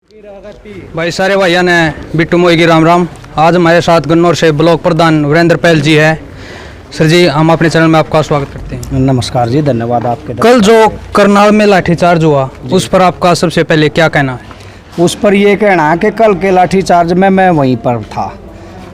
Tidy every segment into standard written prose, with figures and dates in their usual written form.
भाई सारे भाइयों ने बिट्टू मोई की राम राम। आज हमारे साथ गन्नौर से ब्लॉक प्रधान वीरेंद्र पहल जी है। सर जी, हम अपने चैनल में आपका स्वागत करते हैं। नमस्कार जी, धन्यवाद आपके। कल जो करनाल में लाठीचार्ज हुआ उस पर आपका सबसे पहले क्या कहना है? उस पर ये कहना है कि कल के लाठीचार्ज में मैं वहीं पर था।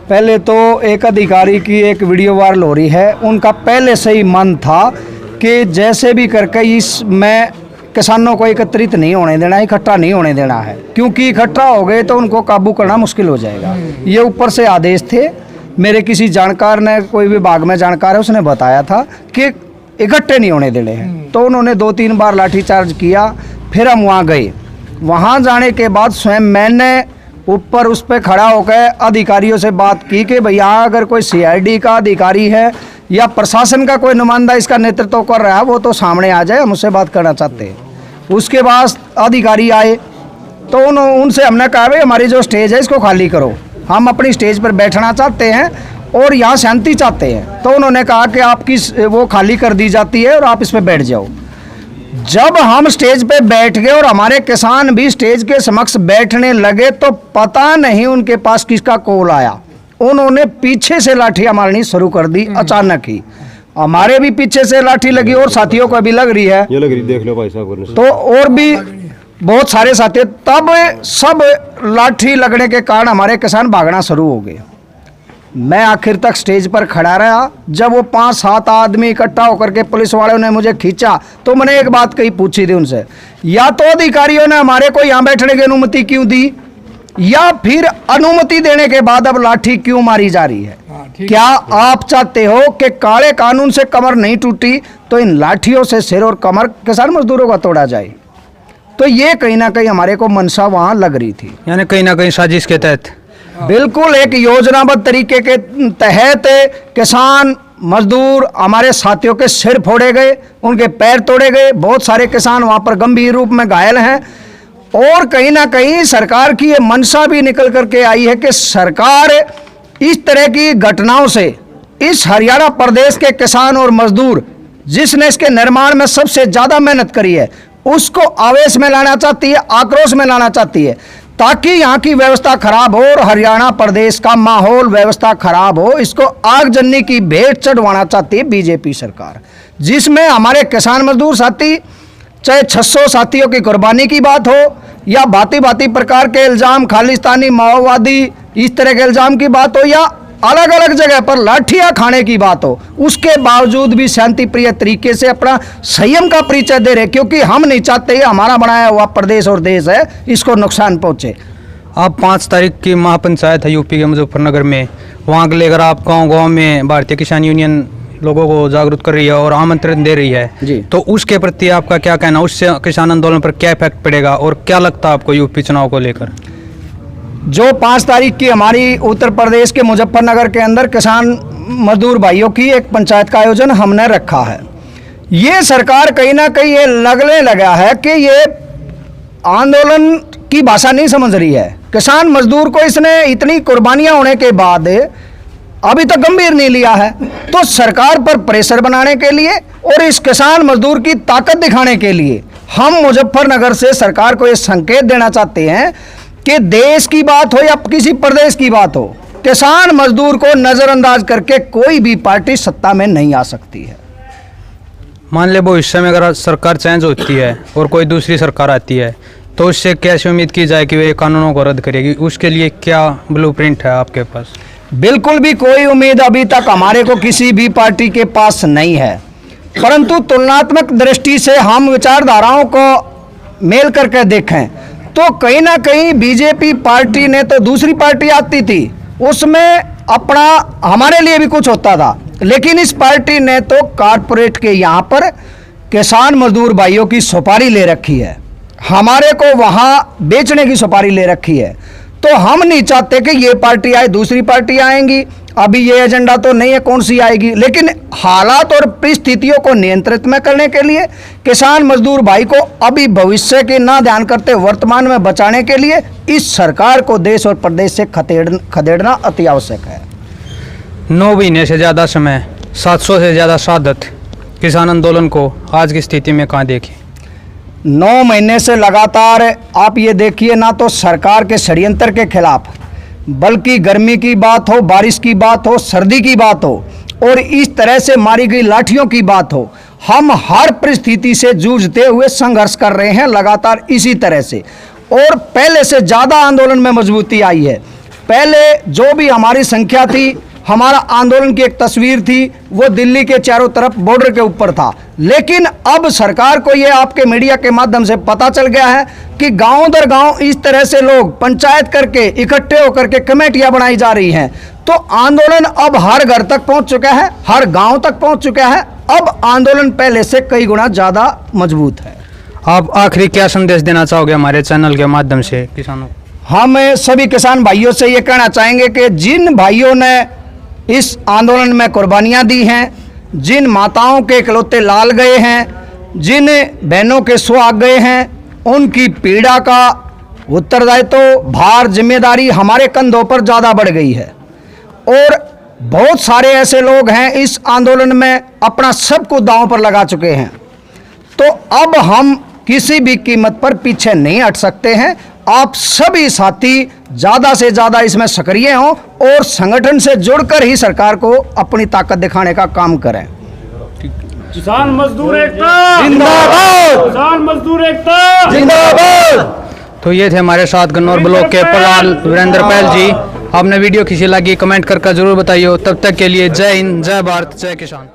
पहले तो एक अधिकारी की एक वीडियो वायरल हो रही है, उनका पहले से ही मन था कि जैसे भी करके इसमें किसानों को एकत्रित नहीं होने देना, इकट्ठा नहीं होने देना है, क्योंकि इकट्ठा हो गए तो उनको काबू करना मुश्किल हो जाएगा। ये ऊपर से आदेश थे। मेरे किसी जानकार ने, कोई विभाग में जानकार है, उसने बताया था कि इकट्ठे नहीं होने देने हैं। तो उन्होंने 2-3 बार लाठीचार्ज किया। फिर हम वहाँ गए। वहाँ जाने के बाद स्वयं मैंने ऊपर उस पर खड़ा होकर अधिकारियों से बात की कि भैया अगर कोई CID का अधिकारी है या प्रशासन का कोई नुमाइंदा इसका नेतृत्व कर रहा है, वो तो सामने आ जाए, हम उससे बात करना चाहते हैं। उसके बाद अधिकारी आए तो उनसे हमने कहा भाई हमारी जो स्टेज है इसको खाली करो, हम अपनी स्टेज पर बैठना चाहते हैं और यहाँ शांति चाहते हैं। तो उन्होंने कहा कि आपकी वो खाली कर दी जाती है और आप इस पर बैठ जाओ। जब हम स्टेज पे बैठ गए और हमारे किसान भी स्टेज के समक्ष बैठने लगे तो पता नहीं उनके पास किसका कॉल आया। उन्होंने पीछे से लाठियां मारनी शुरू कर दी। अचानक ही हमारे भी पीछे से लाठी लगी और साथियों को भी लग रही है, ये लग रही, देख लो भाई साहब। तो और भी बहुत सारे साथी, तब सब लाठी लगने के कारण हमारे किसान भागना शुरू हो गए। मैं आखिर तक स्टेज पर खड़ा रहा। जब वो 5-7 आदमी इकट्ठा होकर के पुलिस वालों ने मुझे खींचा तो मैंने एक बात कही, पूछी थी उनसे, या तो अधिकारियों ने हमारे को यहाँ बैठने की अनुमति क्यों दी, या फिर अनुमति देने के बाद अब लाठी क्यों मारी जा रही है? क्या आप चाहते हो कि काले कानून से कमर नहीं टूटी तो इन लाठियों से सिर और कमर किसान मजदूरों का तोड़ा जाए? तो ये कहीं ना कहीं हमारे को मनसा वहाँ लग रही थी, यानी कहीं ना कहीं साजिश के तहत। बिल्कुल एक योजनाबद्ध तरीके के तहत किसान मजदूर हमारे साथियों के सिर फोड़े गए, उनके पैर तोड़े गए। बहुत सारे किसान वहाँ पर गंभीर रूप में घायल हैं। और कहीं ना कहीं सरकार की ये मंशा भी निकल करके आई है कि सरकार इस तरह की घटनाओं से इस हरियाणा प्रदेश के किसान और मजदूर, जिसने इसके निर्माण में सबसे ज़्यादा मेहनत करी है, उसको आवेश में लाना चाहती है, आक्रोश में लाना चाहती है, ताकि यहाँ की व्यवस्था खराब हो और हरियाणा प्रदेश का माहौल व्यवस्था खराब हो। इसको आगजनी की भेंट चढ़वाना चाहती है बीजेपी सरकार, जिसमें हमारे किसान मजदूर साथी, चाहे 600 साथियों की कुर्बानी की बात हो या भांति भांति प्रकार के इल्ज़ाम, खालिस्तानी माओवादी इस तरह के इल्ज़ाम की बात हो, या अलग अलग जगह पर लाठियां खाने की बात हो, उसके बावजूद भी शांति प्रिय तरीके से अपना संयम का परिचय दे रहे, क्योंकि हम नहीं चाहते हमारा बनाया हुआ प्रदेश और देश है इसको नुकसान पहुंचे। आप 5 तारीख की महापंचायत है यूपी के मुजफ्फरनगर में, वहाँ के लेकर आप गाँव में भारतीय किसान यूनियन लोगों को जागरूक कर रही है और आमंत्रण दे रही है जी। तो उसके प्रति आपका क्या कहना, उससे किसान आंदोलन पर क्या इफेक्ट पड़ेगा और क्या लगता है आपको यूपी चुनाव को लेकर? जो 5 तारीख की हमारी उत्तर प्रदेश के मुजफ्फरनगर के अंदर किसान मजदूर भाइयों की एक पंचायत का आयोजन हमने रखा है, ये सरकार कहीं ना कहीं ये लगने लगा है कि ये आंदोलन की भाषा नहीं समझ रही है। किसान मजदूर को इसने इतनी कुर्बानियां होने के बाद अभी तक गंभीर नहीं लिया है। तो सरकार पर प्रेशर बनाने के लिए और इस किसान मजदूर की ताकत दिखाने के लिए हम मुजफ्फरनगर से सरकार को ये संकेत देना चाहते हैं कि देश की बात हो या किसी प्रदेश की बात हो, किसान मजदूर को नजरअंदाज करके कोई भी पार्टी सत्ता में नहीं आ सकती है। मान ले भविष्य में अगर सरकार चेंज होती है और कोई दूसरी सरकार आती है तो उससे कैसे उम्मीद की जाए कि वे कानूनों को रद्द करेगी? उसके लिए क्या ब्लूप्रिंट है आपके पास? बिल्कुल भी कोई उम्मीद अभी तक हमारे को किसी भी पार्टी के पास नहीं है, परंतु तुलनात्मक दृष्टि से हम विचारधाराओं को मेल करके देखें तो कहीं ना कहीं बीजेपी पार्टी ने, तो दूसरी पार्टी आती थी उसमें अपना हमारे लिए भी कुछ होता था, लेकिन इस पार्टी ने तो कारपोरेट के यहाँ पर किसान मजदूर भाइयों की सुपारी ले रखी है, हमारे को वहाँ बेचने की सुपारी ले रखी है। तो हम नहीं चाहते कि ये पार्टी आए, दूसरी पार्टी आएंगी। अभी ये एजेंडा तो नहीं है कौन सी आएगी, लेकिन हालात और परिस्थितियों को नियंत्रित में करने के लिए किसान मजदूर भाई को अभी भविष्य के ना ध्यान करते वर्तमान में बचाने के लिए इस सरकार को देश और प्रदेश से खदेड़ना अति आवश्यक है। 9 महीने से ज़्यादा समय, 700 से ज़्यादा शहादत, किसान आंदोलन को आज की स्थिति में कहाँ देखें? 9 महीने से लगातार आप ये देखिए, ना तो सरकार के षड्यंत्र के खिलाफ, बल्कि गर्मी की बात हो, बारिश की बात हो, सर्दी की बात हो और इस तरह से मारी गई लाठियों की बात हो, हम हर परिस्थिति से जूझते हुए संघर्ष कर रहे हैं लगातार इसी तरह से। और पहले से ज़्यादा आंदोलन में मजबूती आई है। पहले जो भी हमारी संख्या थी, हमारा आंदोलन की एक तस्वीर थी, वो दिल्ली के चारों तरफ बॉर्डर के ऊपर था। लेकिन अब सरकार को ये आपके मीडिया के माध्यम से पता चल गया है कि गांव दर गांव इस तरह से लोग पंचायत करके इकट्ठे होकर के कमेटियां बनाई जा रही हैं। तो आंदोलन अब हर घर तक पहुंच चुका है, हर गांव तक पहुंच चुका है। अब आंदोलन पहले से कई गुना ज़्यादा मजबूत है। आप आखिरी क्या संदेश देना चाहोगे हमारे चैनल के माध्यम से किसानों को? हम सभी किसान भाइयों से ये कहना चाहेंगे कि जिन भाइयों ने इस आंदोलन में कुर्बानियां दी हैं, जिन माताओं के इकलौते लाल गए हैं, जिन बहनों के सुहाग गए हैं, उनकी पीड़ा का उत्तरदायित्व, भार, जिम्मेदारी हमारे कंधों पर ज़्यादा बढ़ गई है। और बहुत सारे ऐसे लोग हैं इस आंदोलन में अपना सब कुछ दांव पर लगा चुके हैं। तो अब हम किसी भी कीमत पर पीछे नहीं हट सकते हैं। आप सभी साथी ज़्यादा से ज़्यादा इसमें सक्रिय हों और संगठन से जुड़कर ही सरकार को अपनी ताकत दिखाने का काम करें। किसान मजदूर एकता जिंदाबाद! किसान मजदूर एकता जिंदाबाद! तो ये थे हमारे साथ गन्नौर ब्लॉक के प्रधान वीरेंद्र पहल जी। आपने वीडियो किसी लगी कमेंट करके जरूर बताइए। तब तक के लिए जय हिंद, जय भारत, जय किसान।